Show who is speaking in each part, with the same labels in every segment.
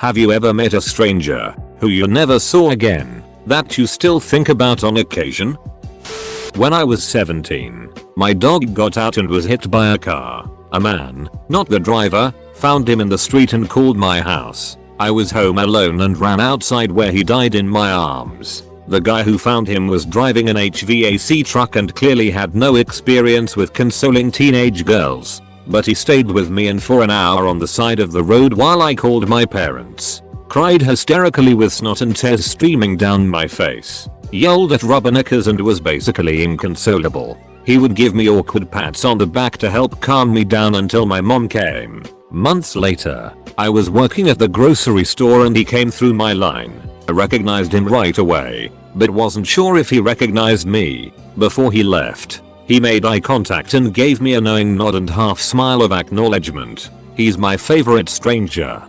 Speaker 1: Have you ever met a stranger who you never saw again that you still think about on occasion? When I was 17, my dog got out and was hit by a car. A man, not the driver, found him in the street and called my house. I was home alone and ran outside where he died in my arms. The guy who found him was driving an HVAC truck and clearly had no experience with consoling teenage girls. But he stayed with me and for an hour on the side of the road while I called my parents. Cried hysterically with snot and tears streaming down my face. Yelled at rubberneckers and was basically inconsolable. He would give me awkward pats on the back to help calm me down until my mom came. Months later, I was working at the grocery store and he came through my line. I recognized him right away, but wasn't sure if he recognized me. Before he left, he made eye contact and gave me a knowing nod and half smile of acknowledgement. He's my favorite stranger.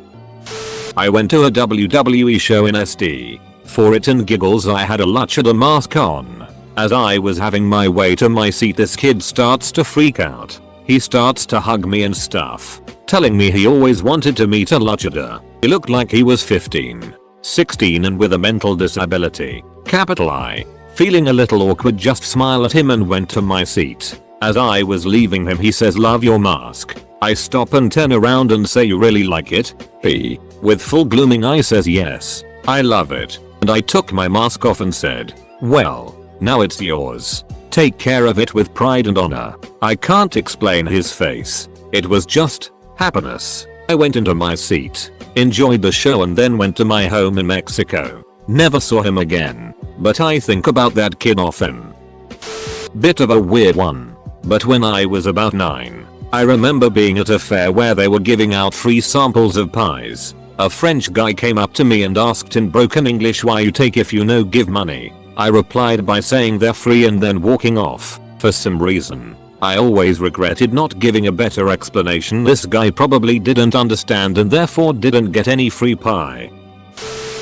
Speaker 1: I went to a WWE show in SD. For it and giggles I had a Luchador mask on. As I was having my way to my seat, this kid starts to freak out. He starts to hug me and stuff, telling me he always wanted to meet a Luchador. He looked like he was 15, 16 and with a mental disability. Capital I. Feeling a little awkward, just smile at him and went to my seat. As I was leaving him, he says, "Love your mask." I stop and turn around and say, "You really like it?" He, with full glooming eye, says, "Yes, I love it." And I took my mask off and said, "Well, now it's yours. Take care of it with pride and honor." I can't explain his face. It was just happiness. I went into my seat, enjoyed the show and then went to my home in Mexico. Never saw him again, but I think about that kid often. Bit of a weird one, but when I was about 9, I remember being at a fair where they were giving out free samples of pies. A French guy came up to me and asked in broken English, "Why you take if you no give money?" I replied by saying they're free and then walking off. For some reason, I always regretted not giving a better explanation. This guy probably didn't understand and therefore didn't get any free pie.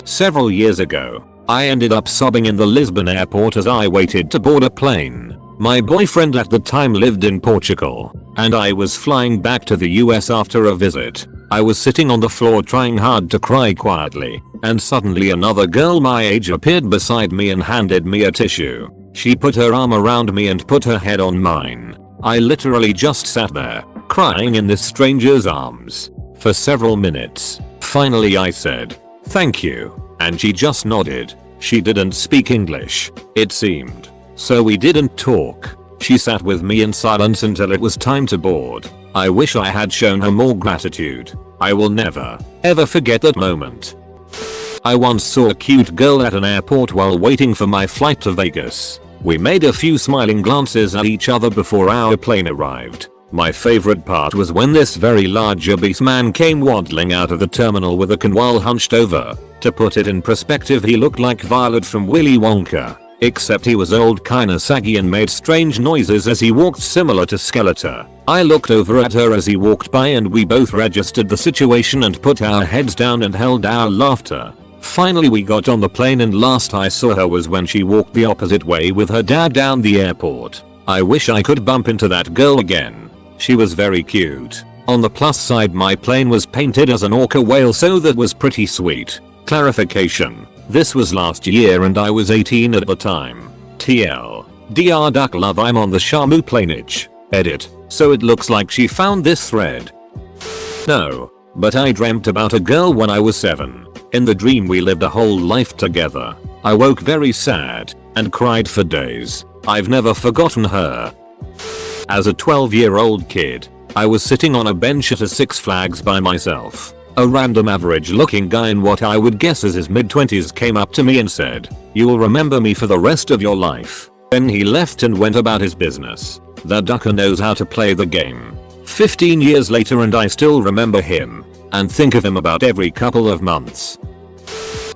Speaker 1: Several years ago, I ended up sobbing in the Lisbon airport as I waited to board a plane. My boyfriend at the time lived in Portugal, and I was flying back to the US after a visit. I was sitting on the floor trying hard to cry quietly, and suddenly another girl my age appeared beside me and handed me a tissue. She put her arm around me and put her head on mine. I literally just sat there, crying in this stranger's arms, for several minutes. Finally I said, "Thank you," and she just nodded. She didn't speak English, it seemed, so we didn't talk. She sat with me in silence until it was time to board. I wish I had shown her more gratitude. I will never, ever forget that moment. I once saw a cute girl at an airport while waiting for my flight to Vegas. We made a few smiling glances at each other before our plane arrived. My favorite part was when this very large obese man came waddling out of the terminal with a canwal hunched over. To put it in perspective, he looked like Violet from Willy Wonka, except he was old, kinda saggy and made strange noises as he walked, similar to Skeletor. I looked over at her as he walked by and we both registered the situation and put our heads down and held our laughter. Finally we got on the plane and last I saw her was when she walked the opposite way with her dad down the airport. I wish I could bump into that girl again. She was very cute. On the plus side, my plane was painted as an orca whale, so that was pretty sweet. Clarification: this was last year and I was 18 at the time. TL. Dr. Duck Love, I'm on the Shamu planeage. Edit. So it looks like she found this thread. No, but I dreamt about a girl when I was 7. In the dream we lived a whole life together. I woke very sad and cried for days. I've never forgotten her. As a 12-year-old kid, I was sitting on a bench at a Six Flags by myself. A random average-looking guy in what I would guess is his mid-20s came up to me and said, "You will remember me for the rest of your life." Then he left and went about his business. That ducker knows how to play the game. 15 years later and I still remember him and think of him about every couple of months.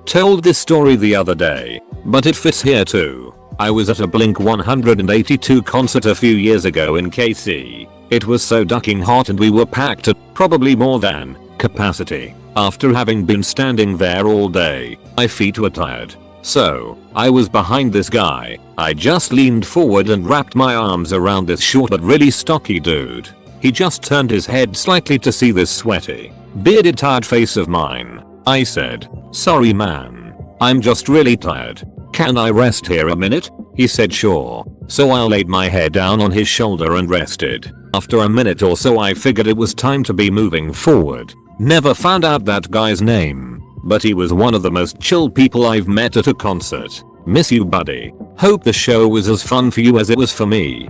Speaker 1: Told this story the other day, but it fits here too. I was at a Blink 182 concert a few years ago in KC. It was so ducking hot and we were packed at probably more than capacity. After having been standing there all day, my feet were tired. So, I was behind this guy. I just leaned forward and wrapped my arms around this short but really stocky dude. He just turned his head slightly to see this sweaty, bearded tired face of mine. I said, "Sorry man. I'm just really tired. Can I rest here a minute?" He said sure. So I laid my head down on his shoulder and rested. After a minute or so I figured it was time to be moving forward. Never found out that guy's name, but he was one of the most chill people I've met at a concert. Miss you buddy. Hope the show was as fun for you as it was for me.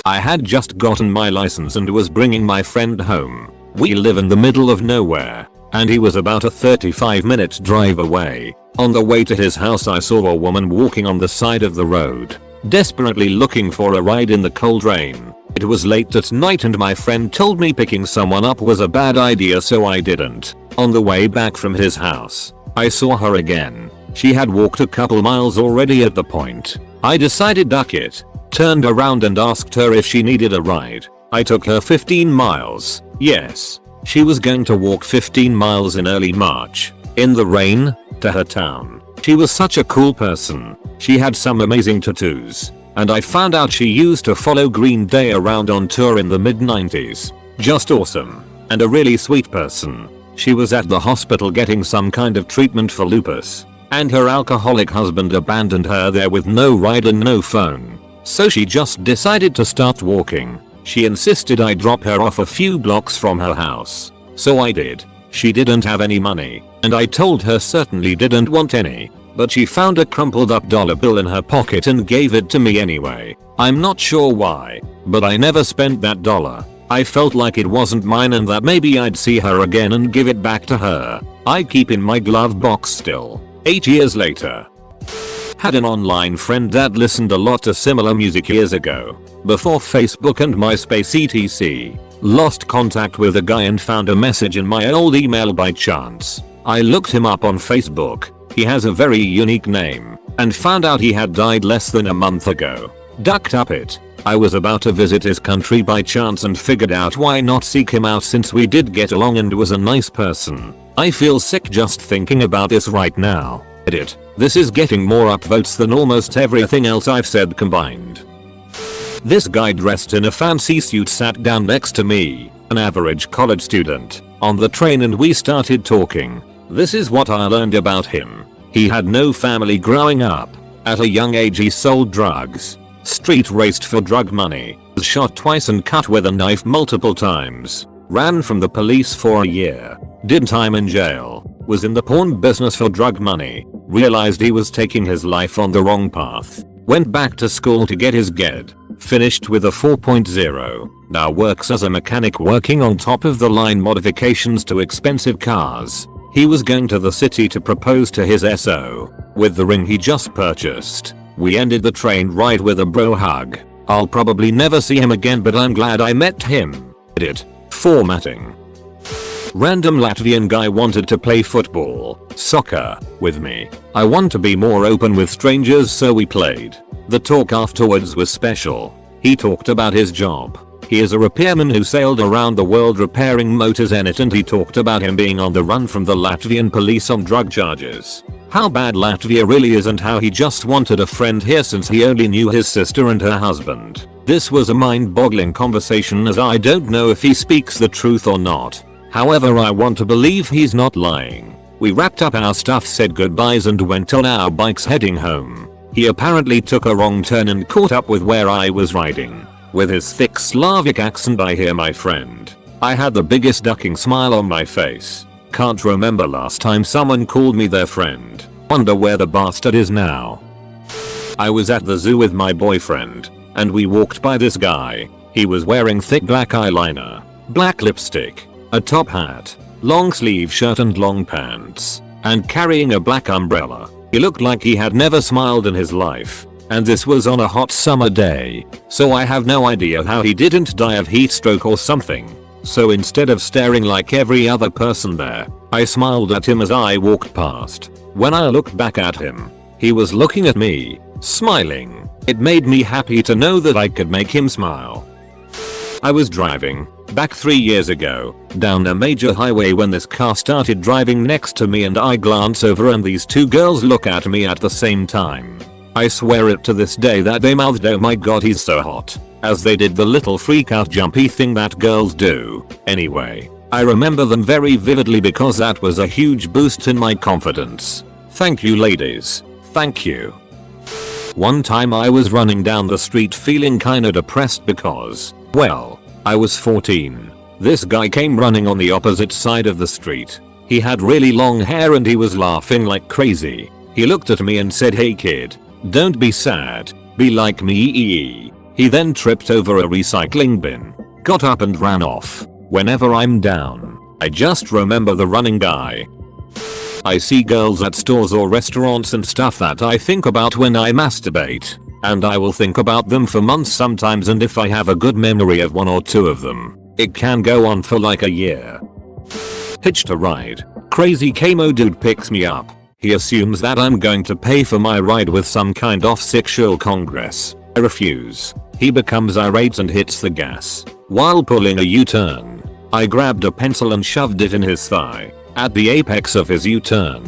Speaker 1: I had just gotten my license and was bringing my friend home. We live in the middle of nowhere, and he was about a 35-minute drive away. On the way to his house I saw a woman walking on the side of the road, desperately looking for a ride in the cold rain. It was late at night and my friend told me picking someone up was a bad idea, so I didn't. On the way back from his house, I saw her again. She had walked a couple miles already at the point. I decided duck it, turned around and asked her if she needed a ride. I took her 15 miles. Yes, she was going to walk 15 miles in early March, in the rain, to her town. She was such a cool person. She had some amazing tattoos, and I found out she used to follow Green Day around on tour in the mid-90s. Just awesome. And a really sweet person. She was at the hospital getting some kind of treatment for lupus, and her alcoholic husband abandoned her there with no ride and no phone. So she just decided to start walking. She insisted I drop her off a few blocks from her house. So I did. She didn't have any money, and I told her certainly didn't want any. But she found a crumpled up dollar bill in her pocket and gave it to me anyway. I'm not sure why, but I never spent that dollar. I felt like it wasn't mine and that maybe I'd see her again and give it back to her. I keep in my glove box still. 8 years later. Had an online friend that listened a lot to similar music years ago, before Facebook and MySpace etc. Lost contact with the guy and found a message in my old email by chance. I looked him up on Facebook. He has a very unique name, and found out he had died less than a month ago. Ducked up it. I was about to visit his country by chance and figured out why not seek him out since we did get along and was a nice person. I feel sick just thinking about this right now. Edit. This is getting more upvotes than almost everything else I've said combined. This guy dressed in a fancy suit sat down next to me, an average college student, on the train and we started talking. This is what I learned about him. He had no family growing up. At a young age he sold drugs, street raced for drug money, was shot twice and cut with a knife multiple times, ran from the police for a year, did time in jail, was in the porn business for drug money, realized he was taking his life on the wrong path, went back to school to get his GED, finished with a 4.0, now works as a mechanic working on top of the line modifications to expensive cars. He was going to the city to propose to his SO with the ring he just purchased. We ended the train ride with a bro hug. I'll probably never see him again, but I'm glad I met him. Edit. Formatting. Random Latvian guy wanted to play football, soccer, with me. I want to be more open with strangers, so we played. The talk afterwards was special. He talked about his job. He is a repairman who sailed around the world repairing motors in it, and he talked about him being on the run from the Latvian police on drug charges. How bad Latvia really is and how he just wanted a friend here since he only knew his sister and her husband. This was a mind-boggling conversation as I don't know if he speaks the truth or not. However, I want to believe he's not lying. We wrapped up our stuff, said goodbyes and went on our bikes heading home. He apparently took a wrong turn and caught up with where I was riding. With his thick Slavic accent I hear my friend. I had the biggest ducking smile on my face. Can't remember last time someone called me their friend. Wonder where the bastard is now. I was at the zoo with my boyfriend, and we walked by this guy. He was wearing thick black eyeliner, black lipstick, a top hat, long sleeve shirt and long pants, and carrying a black umbrella. He looked like he had never smiled in his life. And this was on a hot summer day, so I have no idea how he didn't die of heat stroke or something. So instead of staring like every other person there, I smiled at him as I walked past. When I looked back at him, he was looking at me, smiling. It made me happy to know that I could make him smile. I was driving, back 3 years ago, down a major highway when this car started driving next to me and I glance over and these two girls look at me at the same time. I swear it to this day that they mouthed, "Oh my god, he's so hot," as they did the little freak out jumpy thing that girls do. Anyway, I remember them very vividly because that was a huge boost in my confidence. Thank you ladies. Thank you. One time I was running down the street feeling kinda depressed because, well, I was 14. This guy came running on the opposite side of the street. He had really long hair and he was laughing like crazy. He looked at me and said, "Hey kid, don't be sad, be like me." He then tripped over a recycling bin, got up and ran off. Whenever I'm down, I just remember the running guy. I see girls at stores or restaurants and stuff that I think about when I masturbate. And I will think about them for months sometimes, and if I have a good memory of one or two of them, it can go on for like a year. Hitched a ride. Crazy camo dude picks me up. He assumes that I'm going to pay for my ride with some kind of sexual congress. I refuse. He becomes irate and hits the gas. While pulling a U-turn, I grabbed a pencil and shoved it in his thigh. At the apex of his U-turn,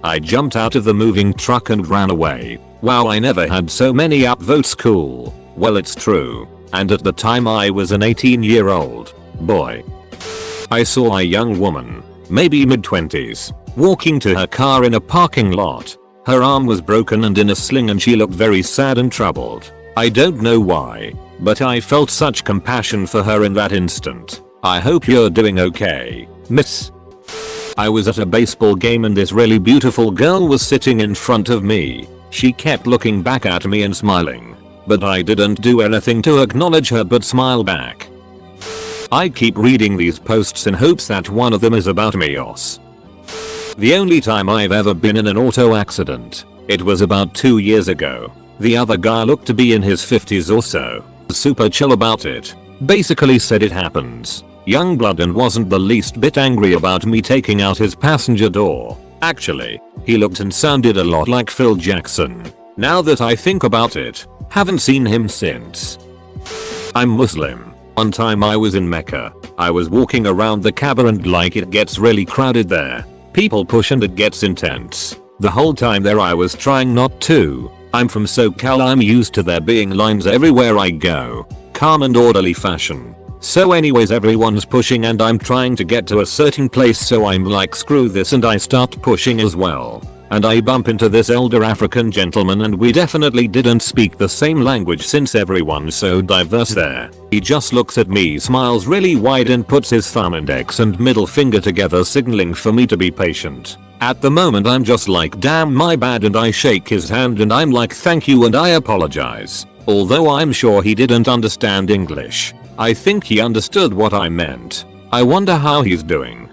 Speaker 1: I jumped out of the moving truck and ran away. Wow, I never had so many upvotes. Cool. Well, it's true. And at the time I was an 18-year-old boy. I saw a young woman, maybe mid-20s, walking to her car in a parking lot. Her arm was broken and in a sling and she looked very sad and troubled. I don't know why, but I felt such compassion for her in that instant. I hope you're doing okay, miss. I was at a baseball game and this really beautiful girl was sitting in front of me. She kept looking back at me and smiling, but I didn't do anything to acknowledge her but smile back. I keep reading these posts in hopes that one of them is about Mios. The only time I've ever been in an auto accident, it was about 2 years ago. The other guy looked to be in his 50s or so. Super chill about it. Basically said it happens. Young blood and wasn't the least bit angry about me taking out his passenger door. Actually, he looked and sounded a lot like Phil Jackson. Now that I think about it, haven't seen him since. I'm Muslim. One time I was in Mecca. I was walking around the Kaaba and like it gets really crowded there. People push and it gets intense. The whole time there I was trying not to. I'm from SoCal, I'm used to there being lines everywhere I go. Calm and orderly fashion. So anyways, everyone's pushing and I'm trying to get to a certain place, so I'm like screw this and I start pushing as well. And I bump into this elder African gentleman and we definitely didn't speak the same language since everyone's so diverse there. He just looks at me, smiles really wide and puts his thumb index and middle finger together signaling for me to be patient. At the moment I'm just like damn my bad and I shake his hand and I'm like thank you and I apologize. Although I'm sure he didn't understand English. I think he understood what I meant. I wonder how he's doing.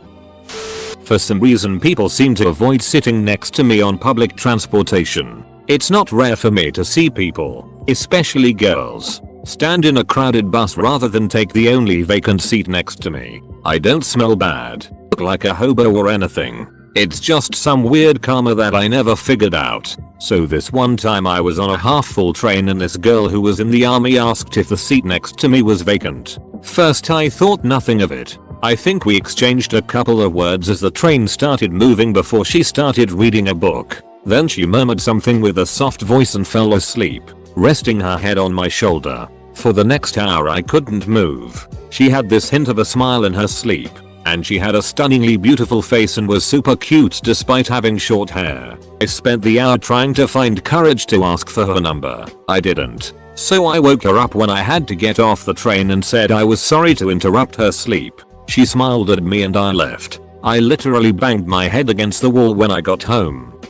Speaker 1: For some reason people seem to avoid sitting next to me on public transportation. It's not rare for me to see people, especially girls, stand in a crowded bus rather than take the only vacant seat next to me. I don't smell bad, look like a hobo or anything. It's just some weird karma that I never figured out. So this one time I was on a half-full train and this girl who was in the army asked if the seat next to me was vacant. First I thought nothing of it. I think we exchanged a couple of words as the train started moving before she started reading a book. Then she murmured something with a soft voice and fell asleep, resting her head on my shoulder. For the next hour I couldn't move. She had this hint of a smile in her sleep. And she had a stunningly beautiful face and was super cute despite having short hair. I spent the hour trying to find courage to ask for her number. I didn't. So I woke her up when I had to get off the train and said I was sorry to interrupt her sleep. She smiled at me and I left. I literally banged my head against the wall when I got home.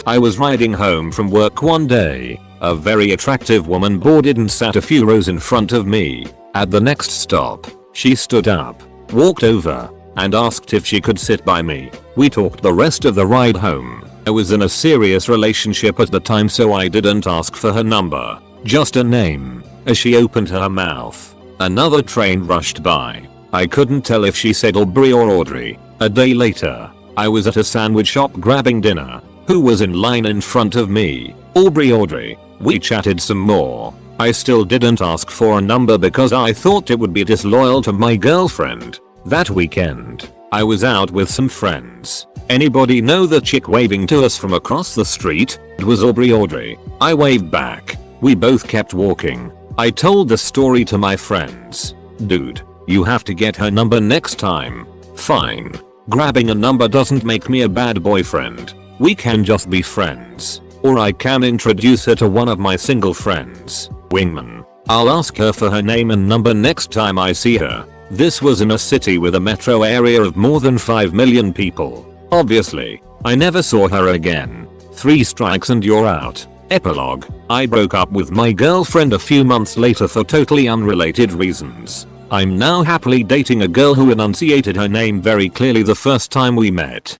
Speaker 1: I was riding home from work one day. A very attractive woman boarded and sat a few rows in front of me. At the next stop, she stood up, walked over, and asked if she could sit by me. We talked the rest of the ride home. I was in a serious relationship at the time, so I didn't ask for her number, just a name. As she opened her mouth, another train rushed by. I couldn't tell if she said Aubrey or Audrey. A day later, I was at a sandwich shop grabbing dinner. Who was in line in front of me? Audrey. We chatted some more. I still didn't ask for a number because I thought it would be disloyal to my girlfriend. That weekend, I was out with some friends. Anybody know the chick waving to us from across the street? It was Audrey. I waved back. We both kept walking. I told the story to my friends. Dude, You have to get her number next time. Fine. Grabbing a number doesn't make me a bad boyfriend. We can just be friends. Or I can introduce her to one of my single friends. Wingman. I'll ask her for her name and number next time I see her. This was in a city with a metro area of more than 5 million people. Obviously, I never saw her again. 3 strikes and you're out. Epilogue. I broke up with my girlfriend a few months later for totally unrelated reasons. I'm now happily dating a girl who enunciated her name very clearly the first time we met.